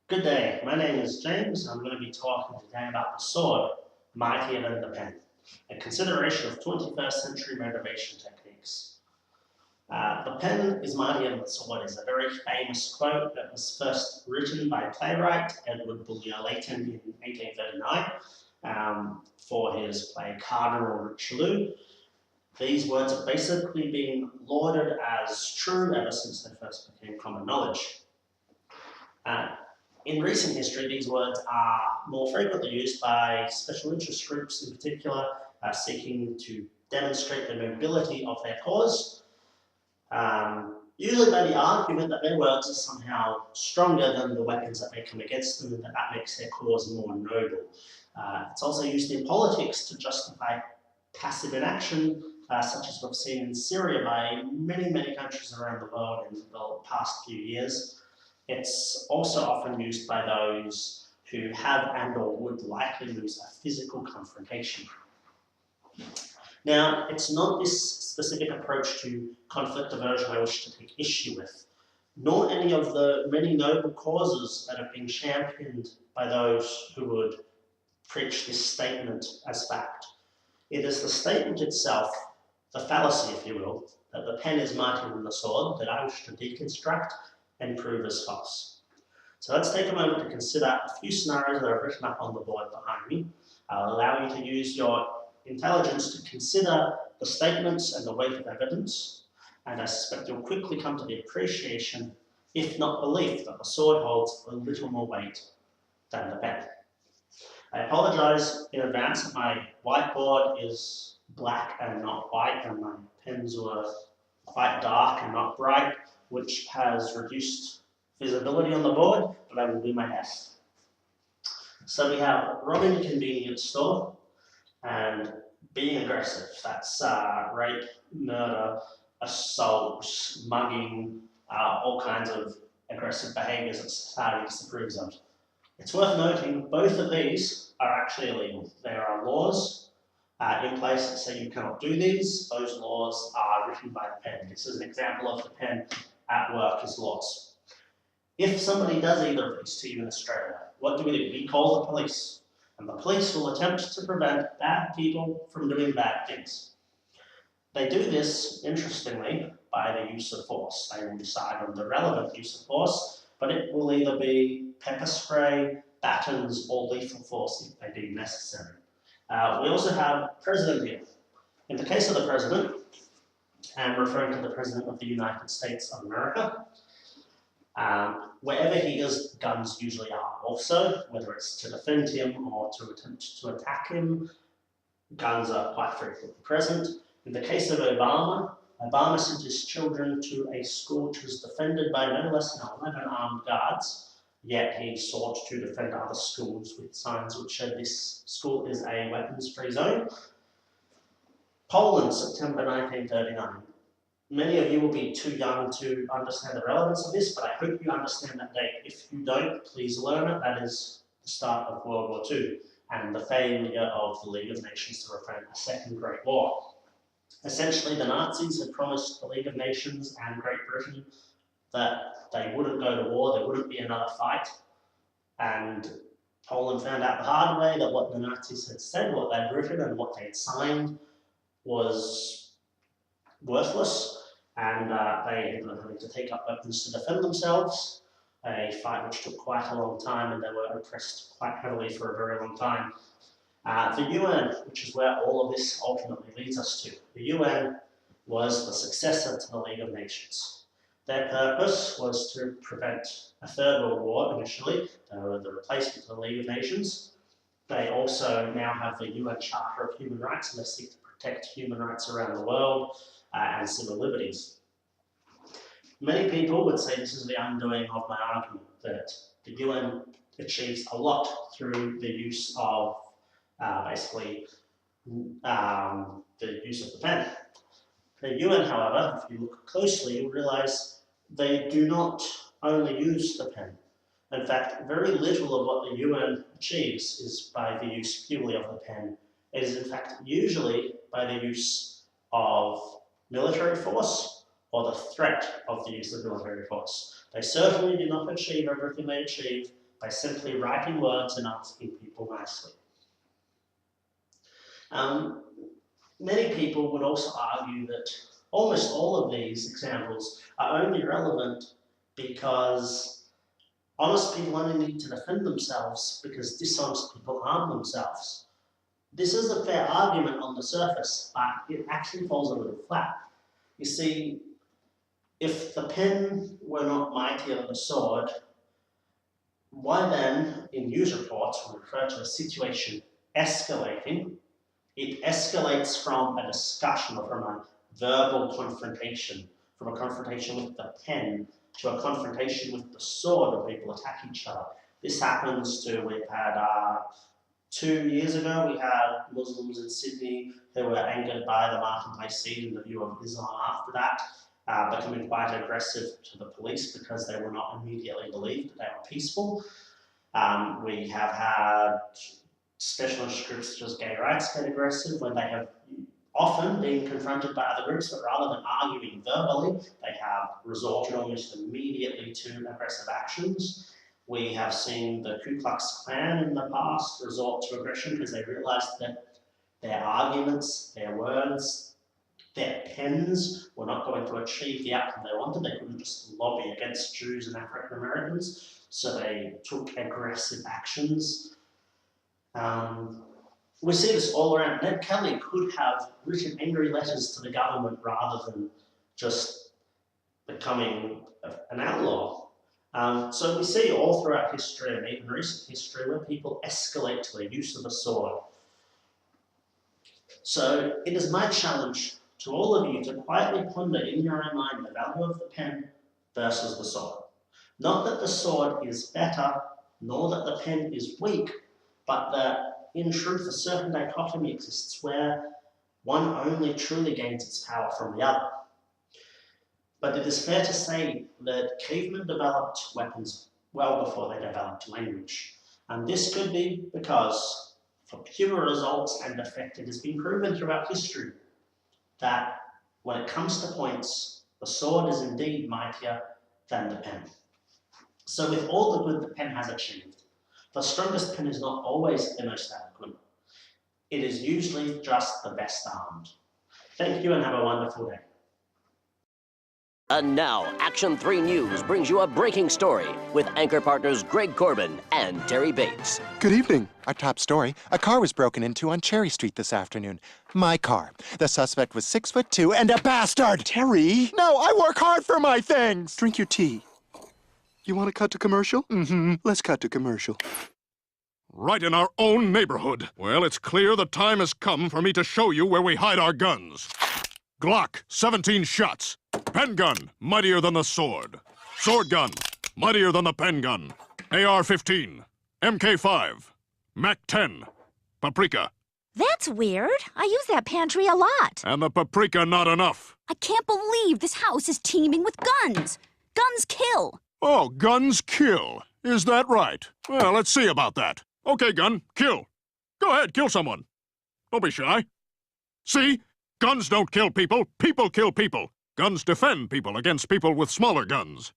Good day, my name is James. I'm going to be talking today about the sword, mightier than the pen, a consideration of 21st century motivation techniques. The pen is mightier than the sword is a very famous quote that was first written by playwright Edward Bulwer-Lytton in 1839 for his play Cardinal Richelieu. These words have basically been lauded as true ever since they first became common knowledge. In recent history, these words are more frequently used by special interest groups in particular, seeking to demonstrate the nobility of their cause, usually by the argument that their words are somehow stronger than the weapons that may come against them and that makes their cause more noble. It's also used in politics to justify passive inaction, such as we've seen in Syria by many countries around the world in the past few years. It's also often used by those who have and or would likely lose a physical confrontation. Now, it's not this specific approach to conflict aversion I wish to take issue with, nor any of the many noble causes that have been championed by those who would preach this statement as fact. It is the statement itself, the fallacy, if you will, that the pen is mightier than the sword, that I wish to deconstruct and prove as false. So let's take a moment to consider a few scenarios that are written up on the board behind me. I'll allow you to use your intelligence to consider the statements and the weight of evidence, and I suspect you'll quickly come to the appreciation, if not belief, that the sword holds a little more weight than the pen. I apologise in advance that my whiteboard is black and not white, and my pens were quite dark and not bright, which has reduced visibility on the board, but I will do my best. So we have robbing a convenience store and being aggressive. That's rape, murder, assault, mugging, all kinds of aggressive behaviours that society disapproves of. It's worth noting both of these are actually illegal. There are laws in place that say you cannot do these. Those laws are written by the pen. This is an example of the pen at work as laws. If somebody does either of these to you in Australia, what do? We call the police. And the police will attempt to prevent bad people from doing bad things. They do this, interestingly, by the use of force. They will decide on the relevant use of force, but it will either be pepper spray, batons, or lethal force if they deem necessary. We also have president here. In the case of the president, I'm referring to the President of the United States of America. Wherever he is, guns usually are also, whether it's to defend him or to attempt to attack him, guns are quite frequently present. In the case of Obama, Obama sent his children to a school which was defended by no less than 11 armed guards, yet he sought to defend other schools with signs which said this school is a weapons-free zone. Poland, September 1939. Many of you will be too young to understand the relevance of this, but I hope you understand that date. If you don't, please learn it. That is the start of World War II and the failure of the League of Nations to prevent a second Great War. Essentially, the Nazis had promised the League of Nations and Great Britain that they wouldn't go to war, there wouldn't be another fight, and Poland found out the hard way that what the Nazis had said, what they'd written and what they'd signed was worthless, and they ended up having to take up weapons to defend themselves, a fight which took quite a long time, and they were oppressed quite heavily for a very long time. The UN, which is where all of this ultimately leads us to, the UN was the successor to the League of Nations. Their purpose was to prevent a third world war initially. They were the replacement of the League of Nations. They also now have the UN Charter of Human Rights, and they seek to protect human rights around the world and civil liberties. Many people would say this is the undoing of my argument, that the UN achieves a lot through the use of basically the use of the pen. The UN, however, if you look closely, you'll realise they do not only use the pen. In fact, very little of what the UN achieves is by the use purely of the pen. It is in fact usually by the use of military force or the threat of the use of military force. They certainly do not achieve everything they achieve by simply writing words and asking people nicely. Many people would also argue that almost all of these examples are only relevant because honest people only need to defend themselves because dishonest people harm themselves. This is a fair argument on the surface, but it actually falls a little flat. You see, if the pen were not mightier than the sword, why then, in news reports, we refer to a situation escalating? It escalates from a discussion or from a verbal confrontation, from a confrontation with the pen to a confrontation with the sword, where people attack each other. This happens to, we've had 2 years ago, we had Muslims in Sydney who were angered by the marketplace scene and the view of Islam after that, becoming quite aggressive to the police because they were not immediately believed that they were peaceful. We have had specialist groups such as gay rights get aggressive when they have often been confronted by other groups, but rather than arguing verbally, they have resorted almost immediately to aggressive actions. We have seen the Ku Klux Klan in the past resort to aggression because they realized that their arguments, their words, their pens were not going to achieve the outcome they wanted. They couldn't just lobby against Jews and African Americans, so they took aggressive actions. We see this all around. Ned Kelly could have written angry letters to the government rather than just becoming an outlaw. So we see all throughout history and even recent history where people escalate to the use of the sword. So it is my challenge to all of you to quietly ponder in your own mind the value of the pen versus the sword. Not that the sword is better, nor that the pen is weak, but that in truth a certain dichotomy exists where one only truly gains its power from the other. But it is fair to say that cavemen developed weapons well before they developed language. And this could be because, for pure results and effect, it has been proven throughout history that when it comes to points, the sword is indeed mightier than the pen. So with all the good the pen has achieved, the strongest pen is not always the most eloquent. It is usually just the best armed. Thank you and have a wonderful day. And now, Action 3 News brings you a breaking story with anchor partners Greg Corbin and Terry Bates. Good evening. Our top story, a car was broken into on Cherry Street this afternoon. My car. The suspect was 6'2" and a bastard! Terry! No, I work hard for my things! Drink your tea. You want to cut to commercial? Mm-hmm. Let's cut to commercial. Right in our own neighborhood. Well, it's clear the time has come for me to show you where we hide our guns. Glock, 17 shots. Pen gun, mightier than the sword. Sword gun, mightier than the pen gun. AR-15, MK5, MAC-10, paprika. That's weird. I use that pantry a lot. And the paprika not enough. I can't believe this house is teeming with guns. Guns kill. Oh, guns kill. Is that right? Well, let's see about that. Okay, gun, kill. Go ahead, kill someone. Don't be shy. See? Guns don't kill people. People kill people. Guns defend people against people with smaller guns.